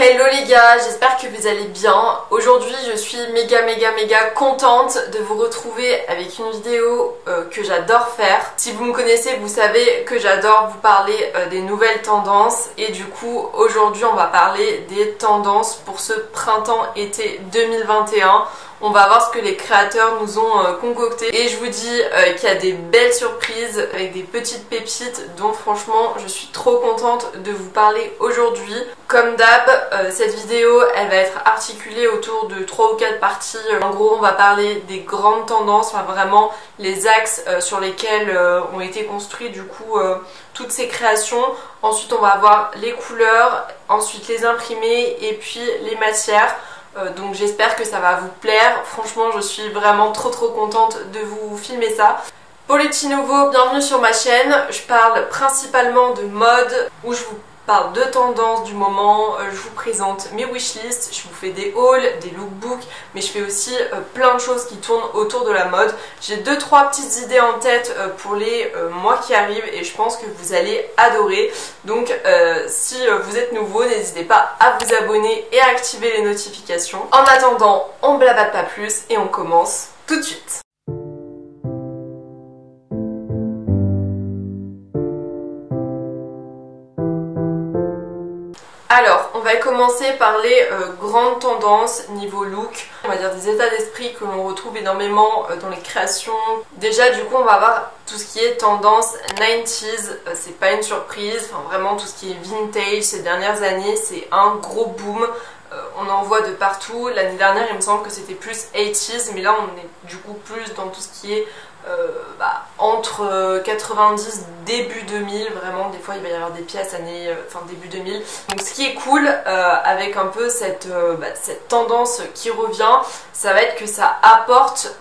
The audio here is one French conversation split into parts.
Hello les gars, j'espère que vous allez bien. Aujourd'hui je suis méga contente de vous retrouver avec une vidéo que j'adore faire. Si vous me connaissez, vous savez que j'adore vous parler des nouvelles tendances et du coup aujourd'hui on va parler des tendances pour ce printemps-été 2021. On va voir ce que les créateurs nous ont concocté et je vous dis qu'il y a des belles surprises avec des petites pépites dont franchement je suis trop contente de vous parler aujourd'hui. Comme d'hab, cette vidéo elle va être articulée autour de 3 ou 4 parties. En gros on va parler des grandes tendances, enfin vraiment les axes sur lesquels ont été construits du coup toutes ces créations. Ensuite on va avoir les couleurs, ensuite les imprimés et puis les matières. Donc j'espère que ça va vous plaire. Franchement je suis vraiment trop contente de vous filmer ça. Pour les petits nouveaux, bienvenue sur ma chaîne. Je parle principalement de mode, où je vous parle de tendances du moment, je vous présente mes wishlists, je vous fais des hauls, des lookbooks, mais je fais aussi plein de choses qui tournent autour de la mode. J'ai 2-3 petites idées en tête pour les mois qui arrivent et je pense que vous allez adorer. Donc si vous êtes nouveau, n'hésitez pas à vous abonner et à activer les notifications. En attendant, on blabate pas plus et on commence tout de suite. Alors, on va commencer par les grandes tendances niveau look, on va dire des états d'esprit que l'on retrouve énormément dans les créations. Déjà, du coup, on va avoir tout ce qui est tendance 90s, c'est pas une surprise, enfin vraiment tout ce qui est vintage ces dernières années, c'est un gros boom. On en voit de partout. L'année dernière, il me semble que c'était plus 80s, mais là, on est du coup plus dans tout ce qui est entre 90 début 2000, vraiment des fois il va y avoir des pièces début 2000. Donc ce qui est cool avec un peu cette tendance qui revient, ça va être que ça apporte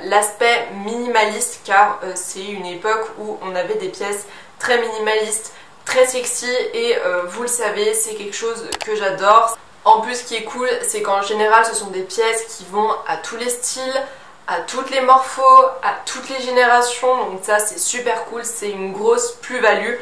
l'aspect minimaliste, car c'est une époque où on avait des pièces très minimalistes, très sexy et vous le savez, c'est quelque chose que j'adore. En plus ce qui est cool, c'est qu'en général ce sont des pièces qui vont à tous les styles, à toutes les morphos, à toutes les générations, donc ça c'est super cool, c'est une grosse plus-value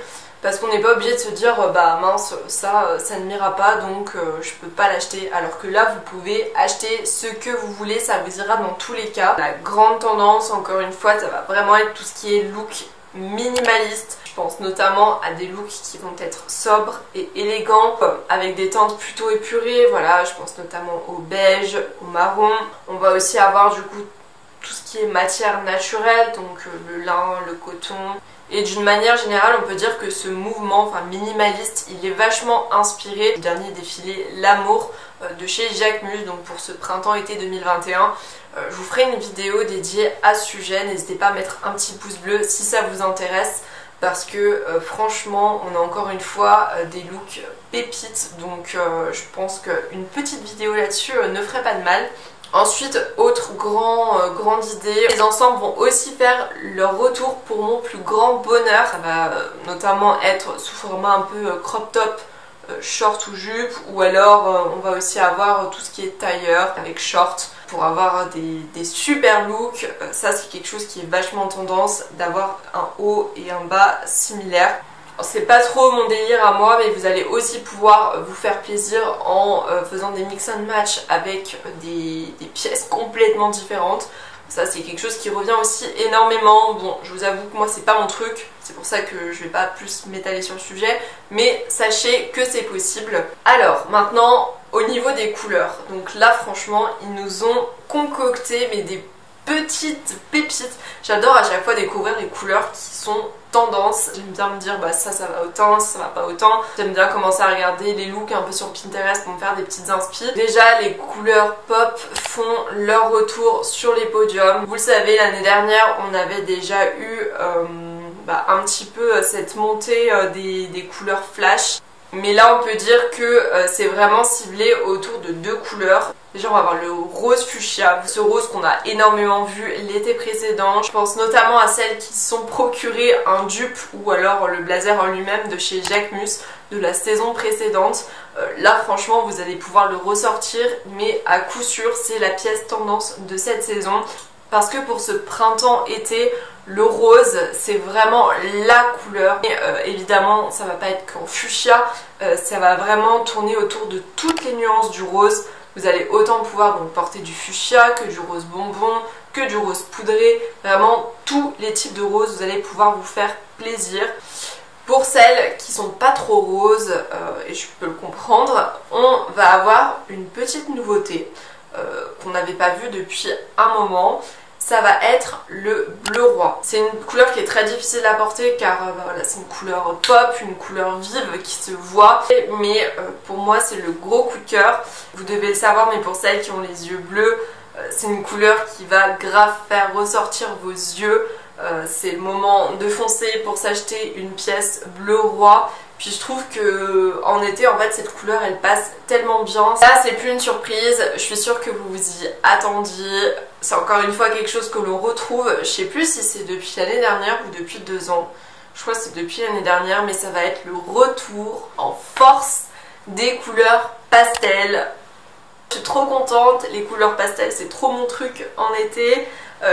parce qu'on n'est pas obligé de se dire bah mince ça ne m'ira pas donc je peux pas l'acheter, alors que là vous pouvez acheter ce que vous voulez, ça vous ira dans tous les cas. La grande tendance, encore une fois, ça va vraiment être tout ce qui est look minimaliste. Je pense notamment à des looks qui vont être sobres et élégants avec des teintes plutôt épurées, voilà, je pense notamment au beige, au marron. On va aussi avoir du coup tout ce qui est matière naturelle, donc le lin, le coton. Et d'une manière générale, on peut dire que ce mouvement minimaliste, il est vachement inspiré du dernier défilé L'Amour de chez Jacquemus, donc pour ce printemps-été 2021. Je vous ferai une vidéo dédiée à ce sujet, n'hésitez pas à mettre un petit pouce bleu si ça vous intéresse, parce que franchement, on a encore une fois des looks pépites, donc je pense qu'une petite vidéo là-dessus ne ferait pas de mal. Ensuite, autre grande idée, les ensembles vont aussi faire leur retour pour mon plus grand bonheur. Ça va notamment être sous format un peu crop top, short ou jupe, ou alors on va aussi avoir tout ce qui est tailleur avec short pour avoir des super looks. Ça c'est quelque chose qui est vachement tendance, d'avoir un haut et un bas similaires. C'est pas trop mon délire à moi, mais vous allez aussi pouvoir vous faire plaisir en faisant des mix and match avec des pièces complètement différentes. Ça c'est quelque chose qui revient aussi énormément. Bon, je vous avoue que moi c'est pas mon truc, c'est pour ça que je vais pas plus m'étaler sur le sujet, mais sachez que c'est possible. Alors maintenant, au niveau des couleurs, donc là franchement ils nous ont concocté mais des petites pépites. J'adore à chaque fois découvrir les couleurs qui sont tendance. J'aime bien me dire bah ça va autant, ça va pas autant. J'aime bien commencer à regarder les looks un peu sur Pinterest pour me faire des petites inspi. Déjà les couleurs pop font leur retour sur les podiums. Vous le savez, l'année dernière on avait déjà eu un petit peu cette montée des couleurs flash. Mais là on peut dire que c'est vraiment ciblé autour de 2 couleurs. Déjà on va avoir le rose fuchsia, ce rose qu'on a énormément vu l'été précédent. Je pense notamment à celles qui se sont procurées un dupe ou alors le blazer en lui-même de chez Jacquemus de la saison précédente. Là franchement vous allez pouvoir le ressortir, mais à coup sûr c'est la pièce tendance de cette saison. Parce que pour ce printemps-été, Le rose, c'est vraiment la couleur. Et, évidemment, ça va pas être qu'en fuchsia, ça va vraiment tourner autour de toutes les nuances du rose. Vous allez autant pouvoir donc porter du fuchsia que du rose bonbon, que du rose poudré. Vraiment, tous les types de rose, vous allez pouvoir vous faire plaisir. Pour celles qui sont pas trop roses, et je peux le comprendre, on va avoir une petite nouveauté qu'on n'avait pas vue depuis un moment. Ça va être le bleu roi. C'est une couleur qui est très difficile à porter car voilà, c'est une couleur pop, une couleur vive qui se voit. Mais pour moi c'est le gros coup de cœur. Vous devez le savoir, mais pour celles qui ont les yeux bleus, c'est une couleur qui va grave faire ressortir vos yeux. C'est le moment de foncer pour s'acheter une pièce bleu roi. Puis je trouve que en été, en fait, cette couleur elle passe tellement bien. Là, c'est plus une surprise, je suis sûre que vous vous y attendiez. C'est encore une fois quelque chose que l'on retrouve. Je sais plus si c'est depuis l'année dernière ou depuis 2 ans. Je crois que c'est depuis l'année dernière, mais ça va être le retour en force des couleurs pastel. Je suis trop contente, les couleurs pastel c'est trop mon truc en été.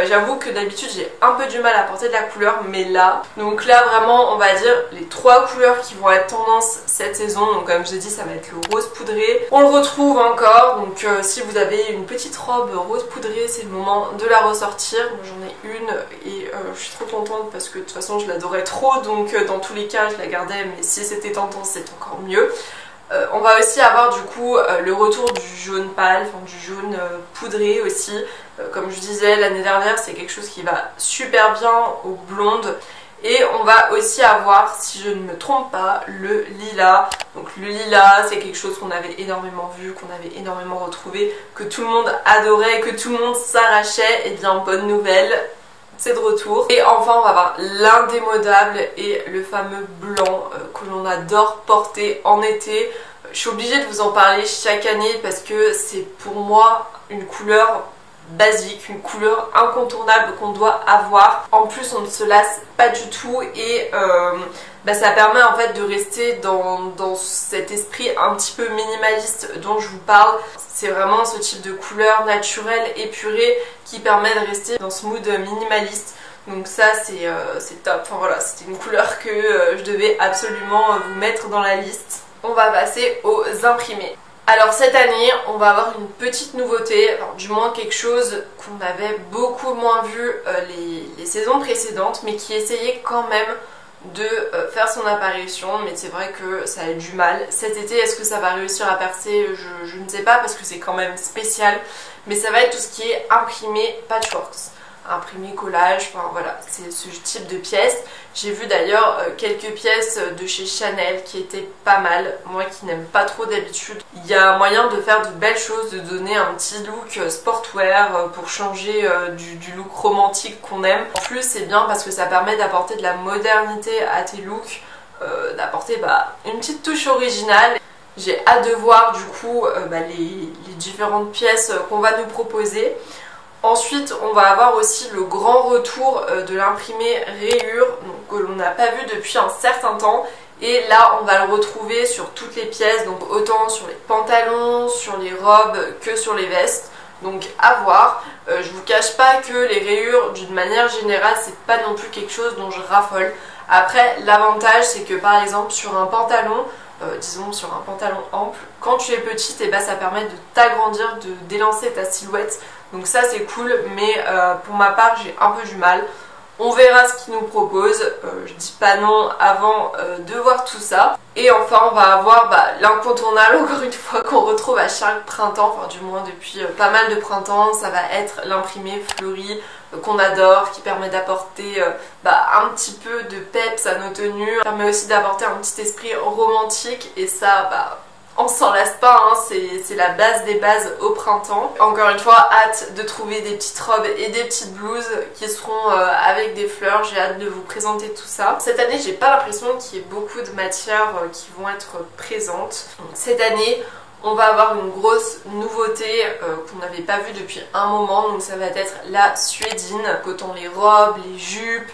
J'avoue que d'habitude j'ai un peu du mal à porter de la couleur, mais là, donc là vraiment on va dire les 3 couleurs qui vont être tendance cette saison. Donc comme je l'ai dit, ça va être le rose poudré. On le retrouve encore, donc si vous avez une petite robe rose poudrée, c'est le moment de la ressortir. Moi j'en ai une et je suis trop contente parce que de toute façon je l'adorais trop, donc dans tous les cas je la gardais, mais si c'était tendance c'est encore mieux. On va aussi avoir du coup le retour du jaune pâle, enfin du jaune poudré aussi. Comme je disais, l'année dernière c'est quelque chose qui va super bien aux blondes. Et on va aussi avoir, si je ne me trompe pas, le lilas. Donc le lilas, c'est quelque chose qu'on avait énormément vu, qu'on avait énormément retrouvé, que tout le monde adorait, que tout le monde s'arrachait. Et bien bonne nouvelle, c'est de retour. Et enfin on va avoir l'indémodable et le fameux blanc que l'on adore porter en été. Je suis obligée de vous en parler chaque année parce que c'est pour moi une couleur basique, une couleur incontournable qu'on doit avoir. En plus on ne se lasse pas du tout et ça permet en fait de rester dans cet esprit un petit peu minimaliste dont je vous parle. C'est vraiment ce type de couleur naturelle, épurée qui permet de rester dans ce mood minimaliste. Donc ça c'est top. Enfin voilà, c'était une couleur que je devais absolument vous mettre dans la liste. On va passer aux imprimés. Alors cette année, on va avoir une petite nouveauté, enfin, du moins quelque chose qu'on avait beaucoup moins vu les saisons précédentes, mais qui essayait quand même de faire son apparition. Mais c'est vrai que ça a eu du mal. Cet été, est-ce que ça va réussir à percer? Je ne sais pas parce que c'est quand même spécial. Mais ça va être tout ce qui est imprimé patchworks. Imprimé collage, enfin voilà, c'est ce type de pièces. J'ai vu d'ailleurs quelques pièces de chez Chanel qui étaient pas mal, moi qui n'aime pas trop d'habitude. Il y a moyen de faire de belles choses, de donner un petit look sportwear pour changer du look romantique qu'on aime. En plus c'est bien parce que ça permet d'apporter de la modernité à tes looks, d'apporter une petite touche originale. J'ai hâte de voir du coup les différentes pièces qu'on va nous proposer. Ensuite, on va avoir aussi le grand retour de l'imprimé rayure, donc, que l'on n'a pas vu depuis un certain temps. Et là, on va le retrouver sur toutes les pièces, donc autant sur les pantalons, sur les robes que sur les vestes. Donc à voir. Je vous cache pas que les rayures, d'une manière générale, c'est pas non plus quelque chose dont je raffole. Après, l'avantage, c'est que par exemple, sur un pantalon, disons sur un pantalon ample, quand tu es petite, ça permet de t'agrandir, d'élancer ta silhouette. Donc ça c'est cool, mais pour ma part j'ai un peu du mal. On verra ce qu'ils nous proposent, je dis pas non avant de voir tout ça. Et enfin on va avoir l'incontournable encore une fois qu'on retrouve à chaque printemps, enfin du moins depuis pas mal de printemps, ça va être l'imprimé fleuri qu'on adore, qui permet d'apporter un petit peu de peps à nos tenues, permet aussi d'apporter un petit esprit romantique et ça on s'en lasse pas, hein, c'est la base des bases au printemps. Encore une fois, hâte de trouver des petites robes et des petites blouses qui seront avec des fleurs. J'ai hâte de vous présenter tout ça. Cette année, j'ai pas l'impression qu'il y ait beaucoup de matières qui vont être présentes. Cette année, on va avoir une grosse nouveauté qu'on n'avait pas vue depuis un moment. Donc ça va être la suédine. Autant les robes, les jupes,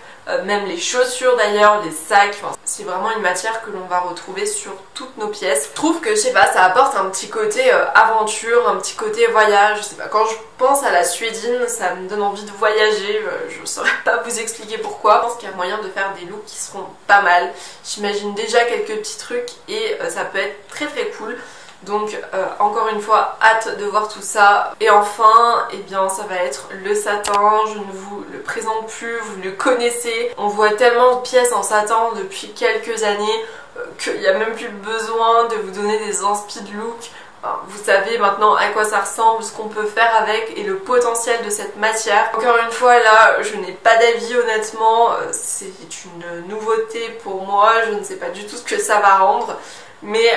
même les chaussures d'ailleurs, les sacs, enfin, c'est vraiment une matière que l'on va retrouver sur toutes nos pièces. Je trouve que, je sais pas, ça apporte un petit côté aventure, un petit côté voyage, je sais pas, quand je pense à la suédine, ça me donne envie de voyager, je saurais pas vous expliquer pourquoi. Je pense qu'il y a moyen de faire des looks qui seront pas mal, j'imagine déjà quelques petits trucs et ça peut être très très cool. Donc encore une fois, hâte de voir tout ça. Et enfin, eh bien ça va être le satin. Je ne vous le présente plus, vous le connaissez. On voit tellement de pièces en satin depuis quelques années qu'il n'y a même plus besoin de vous donner des inspi de look. Vous savez maintenant à quoi ça ressemble, ce qu'on peut faire avec et le potentiel de cette matière. Encore une fois là, je n'ai pas d'avis honnêtement, c'est une nouveauté pour moi, je ne sais pas du tout ce que ça va rendre. Mais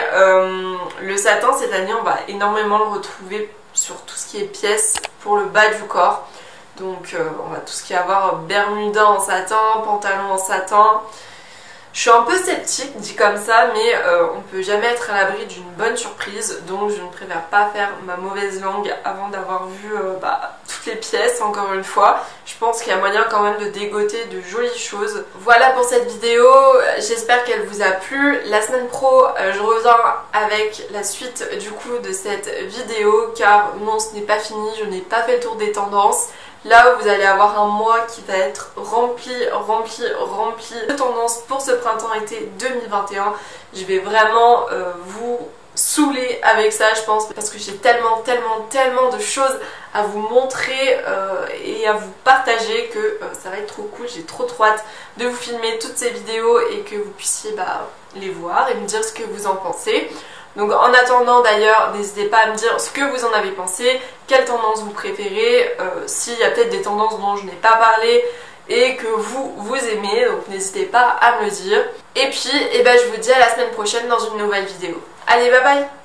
le satin cette année on va énormément le retrouver sur tout ce qui est pièces pour le bas du corps. Donc on va tout ce qui est avoir bermuda en satin, pantalon en satin. Je suis un peu sceptique dit comme ça, mais on peut jamais être à l'abri d'une bonne surprise, donc je ne préfère pas faire ma mauvaise langue avant d'avoir vu toutes les pièces. Encore une fois, je pense qu'il y a moyen quand même de dégoter de jolies choses. Voilà pour cette vidéo, j'espère qu'elle vous a plu. La semaine pro, je reviens avec la suite du coup de cette vidéo, car non, ce n'est pas fini, je n'ai pas fait le tour des tendances. Là, vous allez avoir un mois qui va être rempli de tendances pour ce printemps-été 2021. Je vais vraiment vous saouler avec ça, je pense, parce que j'ai tellement de choses à vous montrer et à vous partager que ça va être trop cool. J'ai trop hâte de vous filmer toutes ces vidéos et que vous puissiez les voir et me dire ce que vous en pensez. Donc en attendant d'ailleurs, n'hésitez pas à me dire ce que vous en avez pensé, quelle tendance vous préférez, s'il y a peut-être des tendances dont je n'ai pas parlé et que vous aimez, donc n'hésitez pas à me le dire. Et puis, je vous dis à la semaine prochaine dans une nouvelle vidéo. Allez, bye bye!